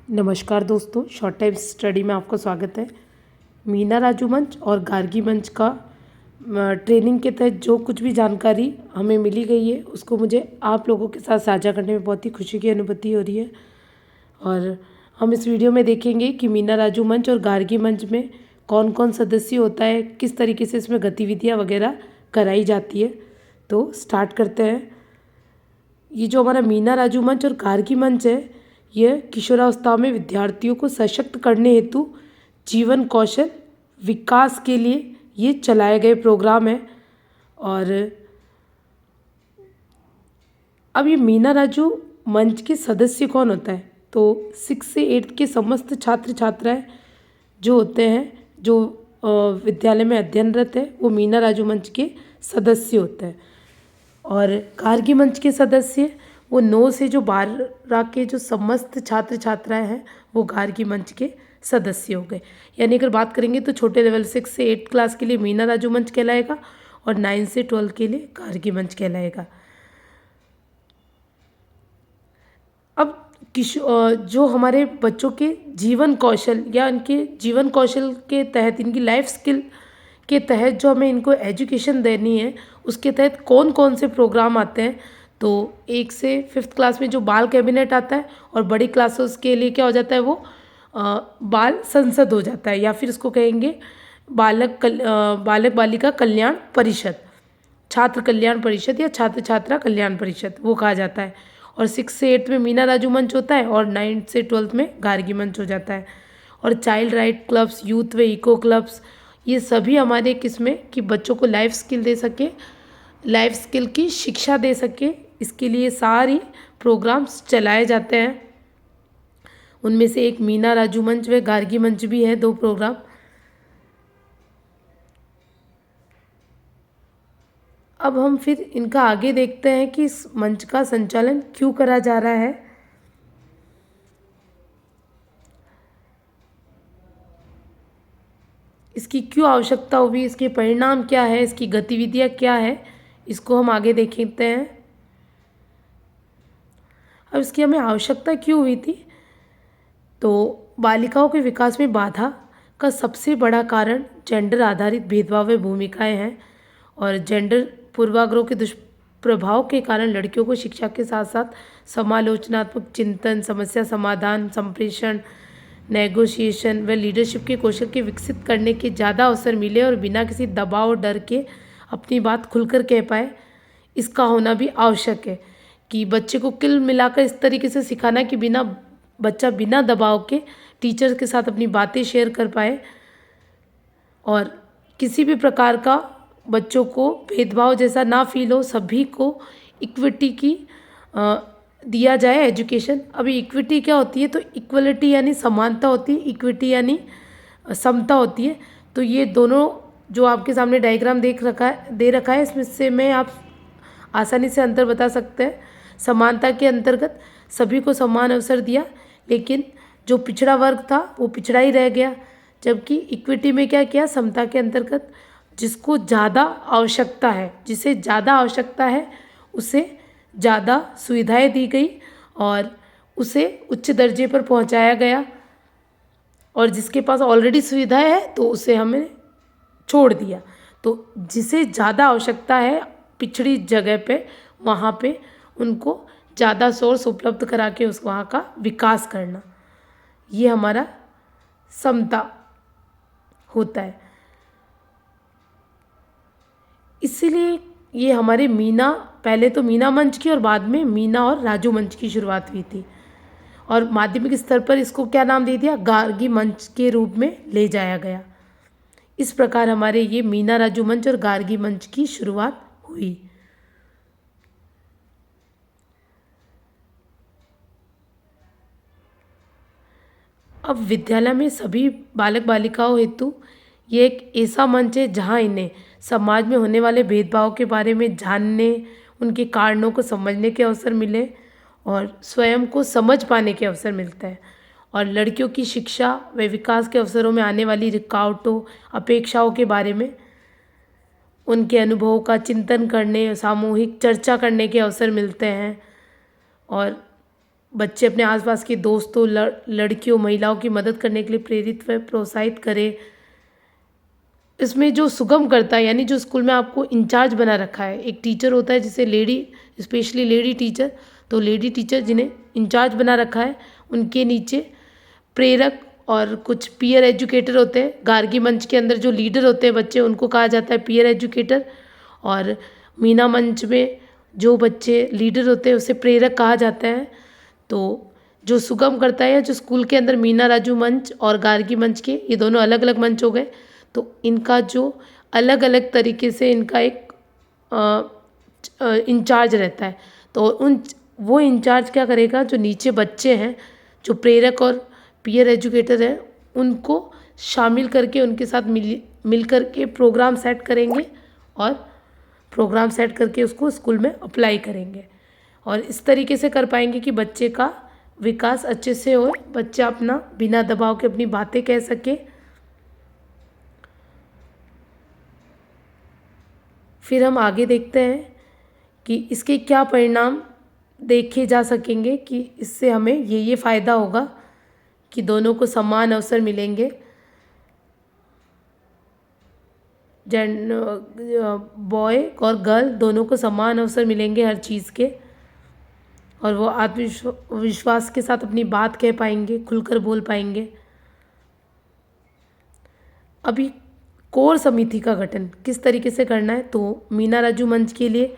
नमस्कार दोस्तों, short time study में आपका स्वागत है। मीना राजू मंच और गार्गी मंच का ट्रेनिंग के तहत जो कुछ भी जानकारी हमें मिली गई है उसको मुझे आप लोगों के साथ साझा करने में बहुत ही खुशी की अनुभूति हो रही है। और हम इस वीडियो में देखेंगे कि मीना राजू मंच और गार्गी मंच में कौन कौन सदस्य होता है, किस तरीके से इसमें गतिविधियाँ वगैरह कराई जाती है। तो स्टार्ट करते हैं। ये जो हमारा मीना राजू मंच और गार्गी मंच है, यह किशोरावस्था में विद्यार्थियों को सशक्त करने हेतु जीवन कौशल विकास के लिए ये चलाए गए प्रोग्राम है। और अब ये मीना राजू मंच के सदस्य कौन होता है, तो 6 से 8 के समस्त छात्र छात्राएं जो होते हैं, जो विद्यालय में अध्ययनरत है, वो मीना राजू मंच के सदस्य होते हैं। और गार्गी मंच के सदस्य वो 9 से जो 12 के जो समस्त छात्र छात्राएं हैं वो गार्गी मंच के सदस्य हो गए। यानी अगर बात करेंगे तो छोटे लेवल 6 से 8 क्लास के लिए मीना राजू मंच कहलाएगा और 9 से 12 के लिए गार्गी मंच कहलाएगा। अब जो हमारे बच्चों के जीवन कौशल या इनके जीवन कौशल के तहत, इनकी लाइफ स्किल के तहत जो हमें इनको एजुकेशन देनी है, उसके तहत कौन कौन से प्रोग्राम आते हैं। तो 1 से 5th क्लास में जो बाल कैबिनेट आता है और बड़ी क्लासेस के लिए क्या हो जाता है, वो बाल संसद हो जाता है, या फिर इसको कहेंगे बालक बालिका कल्याण परिषद, छात्र कल्याण परिषद या छात्र छात्रा कल्याण परिषद वो कहा जाता है। और 6 से 8 में मीना राजू मंच होता है और 9 से 12 में गार्गी मंच हो जाता है। और चाइल्ड राइट क्लब्स, यूथ व इको क्लब्स, ये सभी हमारे किस्में कि बच्चों को लाइफ स्किल दे सके, लाइफ स्किल की शिक्षा दे सके, इसके लिए सारी प्रोग्राम्स चलाए जाते हैं। उनमें से एक मीना राजू मंच व गार्गी मंच भी है, 2 प्रोग्राम। अब हम फिर इनका आगे देखते हैं कि इस मंच का संचालन क्यों करा जा रहा है। इसकी क्यों आवश्यकता हुई, इसके परिणाम क्या है, इसकी गतिविधियाँ क्या है, इसको हम आगे देखते हैं। अब इसकी हमें आवश्यकता क्यों हुई थी, तो बालिकाओं के विकास में बाधा का सबसे बड़ा कारण जेंडर आधारित भेदभाव व भूमिकाएं हैं। और जेंडर पूर्वाग्रह के दुष्प्रभाव के कारण लड़कियों को शिक्षा के साथ साथ समालोचनात्मक चिंतन, समस्या समाधान, संप्रेषण, नेगोशिएशन व लीडरशिप के कौशल के विकसित करने के ज़्यादा अवसर मिले और बिना किसी दबाव और डर के अपनी बात खुलकर कह पाए। इसका होना भी आवश्यक है कि बच्चे को कुल मिलाकर इस तरीके से सिखाना कि बच्चा बिना दबाव के टीचर के साथ अपनी बातें शेयर कर पाए और किसी भी प्रकार का बच्चों को भेदभाव जैसा ना फील हो, सभी को इक्विटी की दिया जाए एजुकेशन। अभी इक्विटी क्या होती है, तो इक्वलिटी यानी समानता होती है, इक्विटी यानी समता होती है। तो ये दोनों जो आपके सामने डायग्राम दे रखा है, इसमें से मैं आप आसानी से अंतर बता सकते हैं। समानता के अंतर्गत सभी को समान अवसर दिया, लेकिन जो पिछड़ा वर्ग था वो पिछड़ा ही रह गया। जबकि इक्विटी में क्या किया, समता के अंतर्गत जिसको ज़्यादा आवश्यकता है, जिसे ज़्यादा आवश्यकता है उसे ज़्यादा सुविधाएं दी गई और उसे उच्च दर्जे पर पहुंचाया गया, और जिसके पास ऑलरेडी सुविधाएं है तो उसे हमें छोड़ दिया। तो जिसे ज़्यादा आवश्यकता है पिछड़ी जगह पे, वहाँ पे उनको ज़्यादा सोर्स उपलब्ध करा के उस वहाँ का विकास करना, ये हमारा समता होता है। इसीलिए ये हमारे पहले तो मीना मंच की और बाद में मीना और राजू मंच की शुरुआत हुई थी, और माध्यमिक स्तर पर इसको क्या नाम दे दिया, गार्गी मंच के रूप में ले जाया गया। इस प्रकार हमारे ये मीना राजू मंच और गार्गी मंच की शुरुआत हुई। अब विद्यालय में सभी बालक बालिकाओं हेतु ये एक ऐसा मंच है जहाँ इन्हें समाज में होने वाले भेदभाव के बारे में जानने, उनके कारणों को समझने के अवसर मिले और स्वयं को समझ पाने के अवसर मिलता है। और लड़कियों की शिक्षा व विकास के अवसरों में आने वाली रुकावटों, अपेक्षाओं के बारे में उनके अनुभवों का चिंतन करने, सामूहिक चर्चा करने के अवसर मिलते हैं। और बच्चे अपने आसपास के दोस्तों, लड़कियों, महिलाओं की मदद करने के लिए प्रेरित व प्रोत्साहित करें। इसमें जो सुगम करता है, यानी जो स्कूल में आपको इंचार्ज बना रखा है, एक टीचर होता है जिसे लेडी, स्पेशली लेडी टीचर, तो लेडी टीचर जिन्हें इंचार्ज बना रखा है, उनके नीचे प्रेरक और कुछ पीयर एजुकेटर होते हैं। गार्गी मंच के अंदर जो लीडर होते हैं बच्चे, उनको कहा जाता है पीयर एजुकेटर, और मीना मंच में जो बच्चे लीडर होते हैं उसे प्रेरक कहा जाता है। तो जो सुगम करता है, या जो स्कूल के अंदर मीना राजू मंच और गार्गी मंच के, ये दोनों अलग अलग मंच हो गए, तो इनका जो अलग अलग तरीके से इनका एक इंचार्ज रहता है। तो वो इंचार्ज क्या करेगा, जो नीचे बच्चे हैं, जो प्रेरक और पीयर एजुकेटर हैं, उनको शामिल करके उनके साथ मिल करके प्रोग्राम सेट करेंगे, और प्रोग्राम सेट करके उसको स्कूल में अप्लाई करेंगे, और इस तरीके से कर पाएंगे कि बच्चे का विकास अच्छे से हो, बच्चा अपना बिना दबाव के अपनी बातें कह सके। फिर हम आगे देखते हैं कि इसके क्या परिणाम देखे जा सकेंगे, कि इससे हमें ये फ़ायदा होगा कि दोनों को समान अवसर मिलेंगे, बॉय और गर्ल दोनों को समान अवसर मिलेंगे हर चीज़ के, और वो आत्मविश्वास के साथ अपनी बात कह पाएंगे, खुलकर बोल पाएंगे। अभी कोर समिति का गठन किस तरीके से करना है, तो मीना राजू मंच के लिए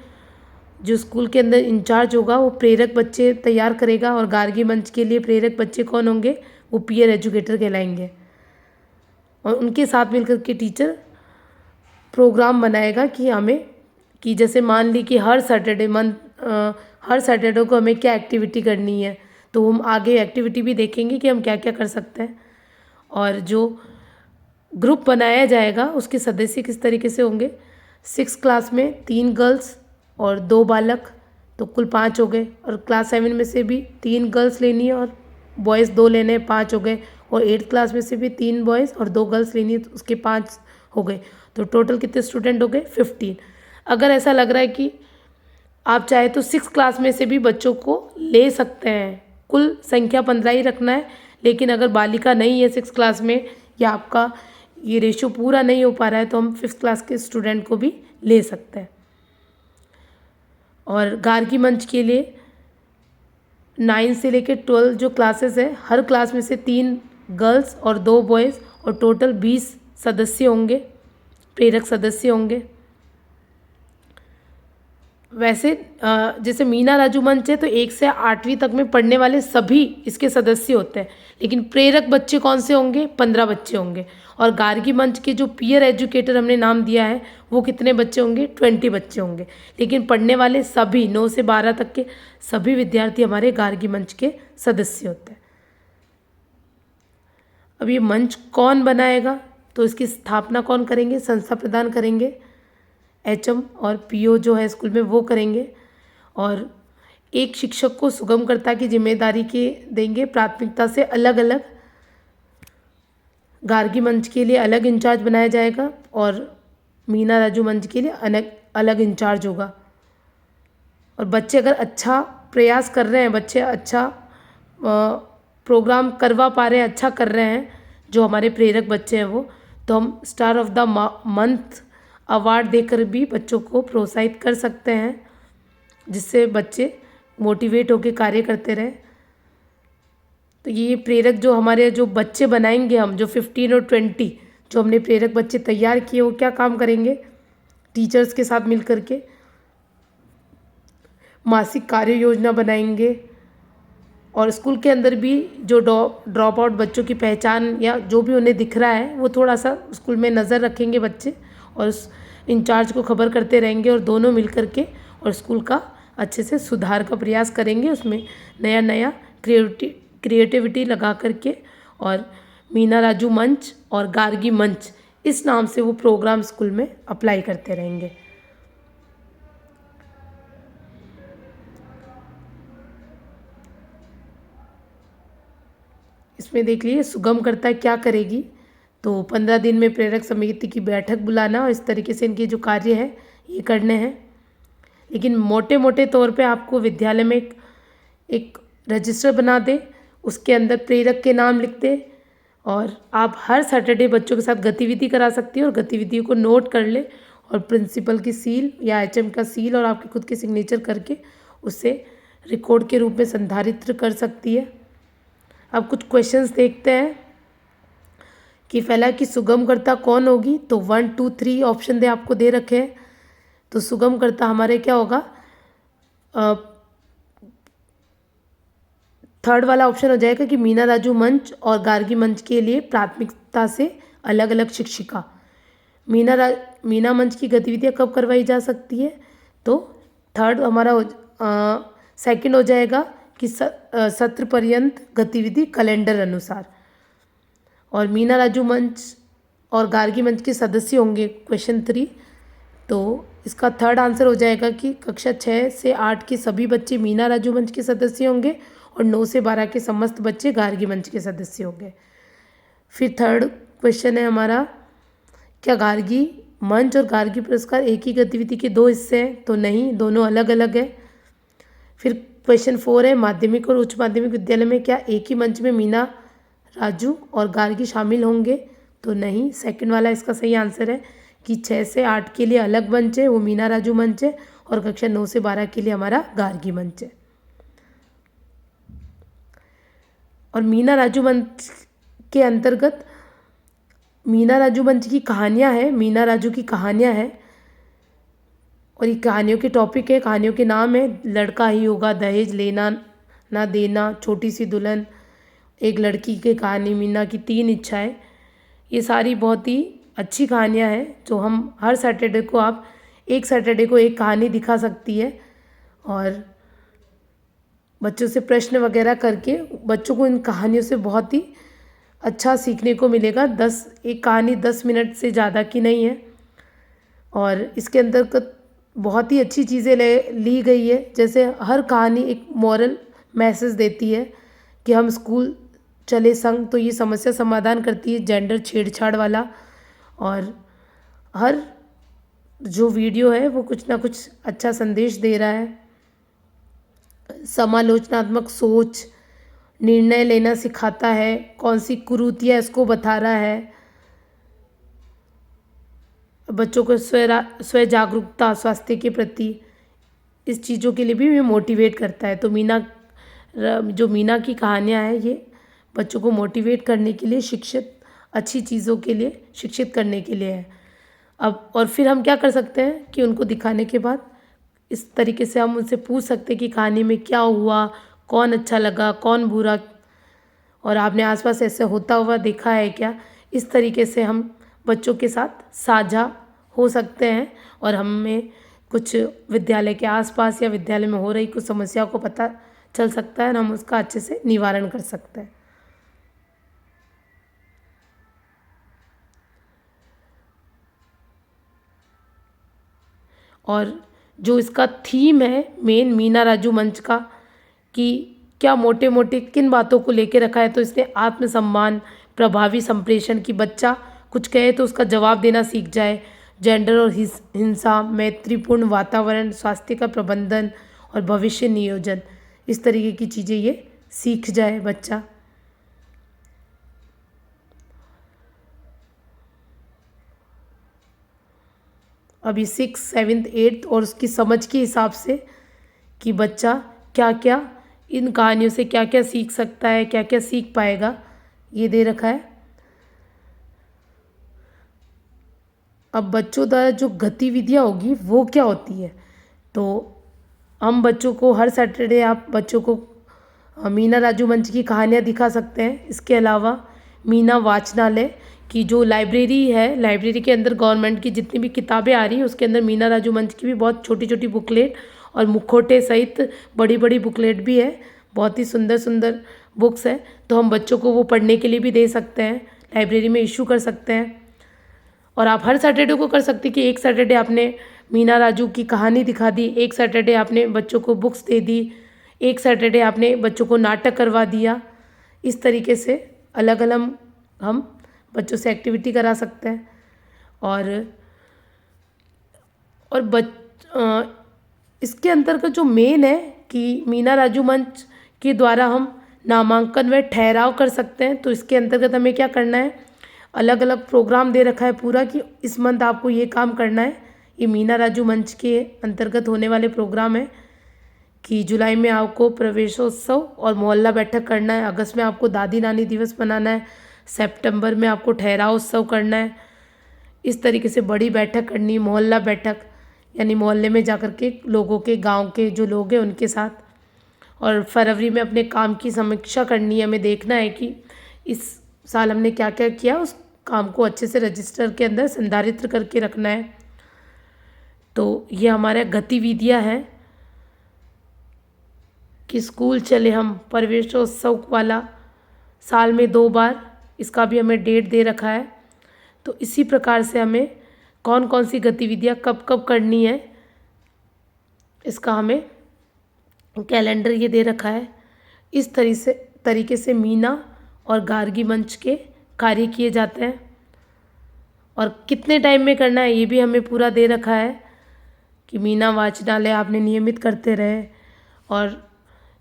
जो स्कूल के अंदर इंचार्ज होगा वो प्रेरक बच्चे तैयार करेगा, और गार्गी मंच के लिए प्रेरक बच्चे कौन होंगे, वो पीयर एजुकेटर कहलाएंगे, और उनके साथ मिलकर के टीचर प्रोग्राम बनाएगा कि हमें, कि जैसे मान ली कि हर सैटरडे को हमें क्या एक्टिविटी करनी है, तो हम आगे एक्टिविटी भी देखेंगे कि हम क्या क्या कर सकते हैं। और जो ग्रुप बनाया जाएगा उसके सदस्य किस तरीके से होंगे, 6 क्लास में 3 गर्ल्स और 2 बालक, तो कुल 5 हो गए, और क्लास 7 में से भी 3 गर्ल्स लेनी है और बॉयज़ 2 लेने हैं, 5 हो गए, और 8th क्लास में से भी 3 बॉयज़ और 2 गर्ल्स लेनी है, तो उसके 5 हो गए, तो टोटल कितने स्टूडेंट हो गए, 15। अगर ऐसा लग रहा है कि आप चाहे तो 6 क्लास में से भी बच्चों को ले सकते हैं, कुल संख्या 15 ही रखना है, लेकिन अगर बालिका नहीं है 6 क्लास में, या आपका ये रेशियो पूरा नहीं हो पा रहा है, तो हम 5th क्लास के स्टूडेंट को भी ले सकते हैं। और गार्गी मंच के लिए 9 से लेकर 12 जो क्लासेस है, हर क्लास में से 3 गर्ल्स और 2 बॉयज़, और टोटल 20 सदस्य होंगे, प्रेरक सदस्य होंगे। वैसे जैसे मीना राजू मंच है तो 1 से 8वीं तक में पढ़ने वाले सभी इसके सदस्य होते हैं, लेकिन प्रेरक बच्चे कौन से होंगे, 15 बच्चे होंगे। और गार्गी मंच के जो पीयर एजुकेटर हमने नाम दिया है वो कितने बच्चे होंगे, 20 बच्चे होंगे, लेकिन पढ़ने वाले सभी 9 से 12 तक के सभी विद्यार्थी हमारे गार्गी मंच के सदस्य होते हैं। अब ये मंच कौन बनाएगा, तो इसकी स्थापना कौन करेंगे, संस्था प्रदान करेंगे, HM और PO जो है स्कूल में वो करेंगे, और एक शिक्षक को सुगमकर्ता की जिम्मेदारी के देंगे, प्राथमिकता से अलग अलग। गार्गी मंच के लिए अलग इंचार्ज बनाया जाएगा, और मीना राजू मंच के लिए अलग अलग इंचार्ज होगा। और बच्चे अगर अच्छा प्रयास कर रहे हैं, बच्चे अच्छा प्रोग्राम करवा पा रहे हैं, अच्छा कर रहे हैं, जो हमारे प्रेरक बच्चे हैं वो, तो हम star of the month award देकर भी बच्चों को प्रोत्साहित कर सकते हैं, जिससे बच्चे मोटिवेट होकर कार्य करते रहें। तो ये प्रेरक जो हमारे जो बच्चे बनाएंगे हम, जो 15 और 20 जो हमने प्रेरक बच्चे तैयार किए, वो क्या काम करेंगे, टीचर्स के साथ मिल करके मासिक कार्य योजना बनाएंगे, और स्कूल के अंदर भी जो ड्रॉप आउट बच्चों की पहचान या जो भी उन्हें दिख रहा है वो थोड़ा सा स्कूल में नज़र रखेंगे बच्चे, और उस इंचार्ज को खबर करते रहेंगे, और दोनों मिल करके और स्कूल का अच्छे से सुधार का प्रयास करेंगे, उसमें नया नया क्रिएटिविटी लगा करके। और मीना राजू मंच और गार्गी मंच इस नाम से वो प्रोग्राम स्कूल में अप्लाई करते रहेंगे। इसमें देख लीजिए सुगमकर्ता क्या करेगी, तो 15 दिन में प्रेरक समिति की बैठक बुलाना, और इस तरीके से इनके जो कार्य है ये करने हैं। लेकिन मोटे मोटे तौर पे आपको विद्यालय में एक रजिस्टर बना दें, उसके अंदर प्रेरक के नाम लिख दें और आप हर सैटरडे बच्चों के साथ गतिविधि करा सकती हैं और गतिविधियों को नोट कर लें और प्रिंसिपल की सील या एचएम का सील और आपके खुद के सिग्नेचर करके उसे रिकॉर्ड के रूप में संधारित्र कर सकती है। अब कुछ क्वेश्चंस देखते हैं कि फैला की सुगमकर्ता कौन होगी। तो 1 2 3 ऑप्शन दे आपको दे रखे हैं। तो सुगमकर्ता हमारे क्या होगा, थर्ड वाला ऑप्शन हो जाएगा कि मीना राजू मंच और गार्गी मंच के लिए प्राथमिकता से अलग अलग शिक्षिका। मीना मंच की गतिविधियाँ कब करवाई जा सकती है, तो थर्ड हमारा सेकंड हो जाएगा कि सत्र पर्यंत गतिविधि कैलेंडर अनुसार। और मीना राजू मंच और गार्गी मंच के सदस्य होंगे क्वेश्चन 3, तो इसका थर्ड आंसर हो जाएगा कि कक्षा 6 से 8 के सभी बच्चे मीना राजू मंच के सदस्य होंगे और 9 से 12 के समस्त बच्चे गार्गी मंच के सदस्य होंगे। फिर थर्ड क्वेश्चन है हमारा, क्या गार्गी मंच और गार्गी पुरस्कार एक ही गतिविधि के 2 हिस्से हैं, तो नहीं, दोनों अलग अलग है। फिर क्वेश्चन 4 है, माध्यमिक और उच्च माध्यमिक विद्यालय में क्या एक ही मंच में मीना राजू और गार्गी शामिल होंगे, तो नहीं, सेकंड वाला इसका सही आंसर है कि 6 से 8 के लिए अलग मंच है, वो मीना राजू मंच है और कक्षा 9 से 12 के लिए हमारा गार्गी मंच है। और मीना राजू मंच के अंतर्गत मीना राजू मंच की कहानियाँ हैं, मीना राजू की कहानियाँ हैं और ये कहानियों के टॉपिक है, कहानियों के नाम है लड़का ही होगा, दहेज लेना ना देना, छोटी सी दुल्हन, एक लड़की की कहानी, मीना की 3 इच्छाएं। ये सारी बहुत ही अच्छी कहानियाँ हैं जो हम हर सैटरडे को आप एक सैटरडे को एक कहानी दिखा सकती है और बच्चों से प्रश्न वगैरह करके बच्चों को इन कहानियों से बहुत ही अच्छा सीखने को मिलेगा। एक कहानी 10 मिनट से ज़्यादा की नहीं है और इसके अंदर बहुत ही अच्छी चीज़ें ली गई है। जैसे हर कहानी एक मॉरल मैसेज देती है कि हम स्कूल चले संग, तो ये समस्या समाधान करती है जेंडर छेड़छाड़ वाला। और हर जो वीडियो है वो कुछ ना कुछ अच्छा संदेश दे रहा है। समालोचनात्मक सोच, निर्णय लेना सिखाता है, कौन सी कुरीतियाँ इसको बता रहा है, बच्चों को स्व जागरूकता, स्वास्थ्य के प्रति, इस चीज़ों के लिए भी ये मोटिवेट करता है। तो जो मीना की कहानियाँ हैं ये बच्चों को मोटिवेट करने के लिए, अच्छी चीज़ों के लिए शिक्षित करने के लिए है। अब और फिर हम क्या कर सकते हैं कि उनको दिखाने के बाद इस तरीके से हम उनसे पूछ सकते हैं कि कहानी में क्या हुआ, कौन अच्छा लगा, कौन बुरा, और आपने आसपास ऐसे होता हुआ देखा है क्या। इस तरीके से हम बच्चों के साथ साझा हो सकते हैं और हमें कुछ विद्यालय के आसपास या विद्यालय में हो रही कुछ समस्याओं को पता चल सकता है और हम उसका अच्छे से निवारण कर सकते हैं। और जो इसका थीम है मेन मीना राजू मंच का, कि क्या मोटे मोटे किन बातों को लेके रखा है, तो इसने आत्मसम्मान, प्रभावी संप्रेषण, की बच्चा कुछ कहे तो उसका जवाब देना सीख जाए, जेंडर और हिंसा, मैत्रीपूर्ण वातावरण, स्वास्थ्य का प्रबंधन और भविष्य नियोजन, इस तरीके की चीज़ें ये सीख जाए बच्चा। अभी 6, 7, 8 और उसकी समझ के हिसाब से कि बच्चा क्या क्या इन कहानियों से क्या क्या सीख सकता है, क्या क्या सीख पाएगा, ये दे रखा है। अब बच्चों द्वारा जो गतिविधियाँ होगी वो क्या होती है, तो हम बच्चों को हर सैटरडे आप बच्चों को मीना राजू मंच की कहानियाँ दिखा सकते हैं। इसके अलावा मीना वाचनालय की जो लाइब्रेरी है, लाइब्रेरी के अंदर गवर्नमेंट की जितनी भी किताबें आ रही हैं उसके अंदर मीना राजू मंच की भी बहुत छोटी छोटी बुकलेट और मुखौटे सहित बड़ी बड़ी बुकलेट भी है, बहुत ही सुंदर सुंदर बुक्स है। तो हम बच्चों को वो पढ़ने के लिए भी दे सकते हैं, लाइब्रेरी में इशू कर सकते हैं। और आप हर सैटरडे को कर सकते हैं कि एक सैटरडे आपने मीना राजू की कहानी दिखा दी, एक सैटरडे आपने बच्चों को बुक्स दे दी, एक सैटरडे आपने बच्चों को नाटक करवा दिया। इस तरीके से अलग अलग हम बच्चों से एक्टिविटी करा सकते हैं। और इसके अंतर्गत जो मेन है कि मीना राजू मंच के द्वारा हम नामांकन व ठहराव कर सकते हैं। तो इसके अंतर्गत हमें क्या करना है, अलग अलग प्रोग्राम दे रखा है पूरा कि इस मंथ आपको ये काम करना है। ये मीना राजू मंच के अंतर्गत होने वाले प्रोग्राम है कि जुलाई में आपको प्रवेशोत्सव और मोहल्ला बैठक करना है, अगस्त में आपको दादी नानी दिवस मनाना है, सितंबर में आपको ठहराव उत्सव करना है, इस तरीके से बड़ी बैठक करनी है, मोहल्ला बैठक यानी मोहल्ले में जाकर के लोगों के, गांव के जो लोग हैं उनके साथ, और फरवरी में अपने काम की समीक्षा करनी है। हमें देखना है कि इस साल हमने क्या क्या किया, उस काम को अच्छे से रजिस्टर के अंदर संधारित्र करके रखना है। तो ये हमारे गतिविधियां हैं कि स्कूल चले हम, प्रवेशोत्सव वाला साल में 2 बार, इसका भी हमें डेट दे रखा है। तो इसी प्रकार से हमें कौन कौन सी गतिविधियां कब कब करनी है, इसका हमें कैलेंडर ये दे रखा है। इस तरीके से मीना और गार्गी मंच के कार्य किए जाते हैं, और कितने टाइम में करना है ये भी हमें पूरा दे रखा है कि मीना वाचनालय आपने नियमित करते रहे, और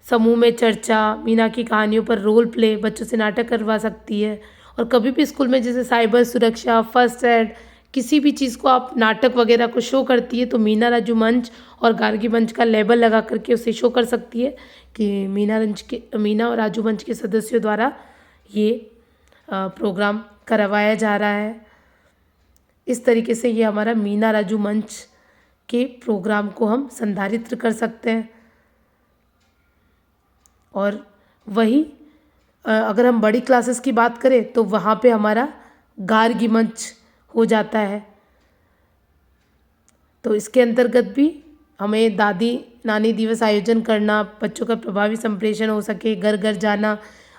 समूह में चर्चा, मीना की कहानियों पर रोल प्ले, बच्चों से नाटक करवा सकती है। और कभी भी स्कूल में जैसे साइबर सुरक्षा, फर्स्ट एड, किसी भी चीज़ को आप नाटक वगैरह को शो करती है तो मीना राजू मंच और गार्गी मंच का लेबल लगा करके उसे शो कर सकती है कि मीना और राजू मंच के सदस्यों द्वारा ये प्रोग्राम करवाया जा रहा है। इस तरीके से ये हमारा मीना राजू मंच के प्रोग्राम को हम संधारित्र कर सकते हैं। और वही अगर हम बड़ी क्लासेस की बात करें तो वहाँ पे हमारा गार्गी मंच हो जाता है। तो इसके अंतर्गत भी हमें दादी नानी दिवस आयोजन करना, बच्चों का प्रभावी संप्रेषण हो सके, घर घर जाना,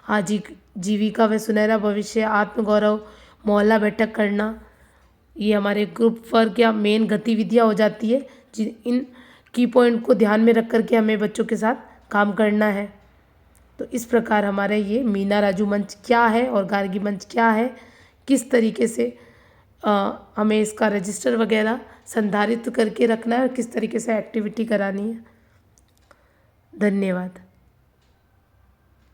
आजीविका व सुनहरा भविष्य, आत्मगौरव, मोहल्ला बैठक करना, ये हमारे ग्रुप वर्क या मेन गतिविधियाँ हो जाती है। इन की पॉइंट को ध्यान में रख करके हमें बच्चों के साथ काम करना है। तो इस प्रकार हमारे ये मीना राजू मंच क्या है और गार्गी मंच क्या है, किस तरीके से हमें इसका रजिस्टर वगैरह संधारित करके रखना है और किस तरीके से एक्टिविटी करानी है। धन्यवाद।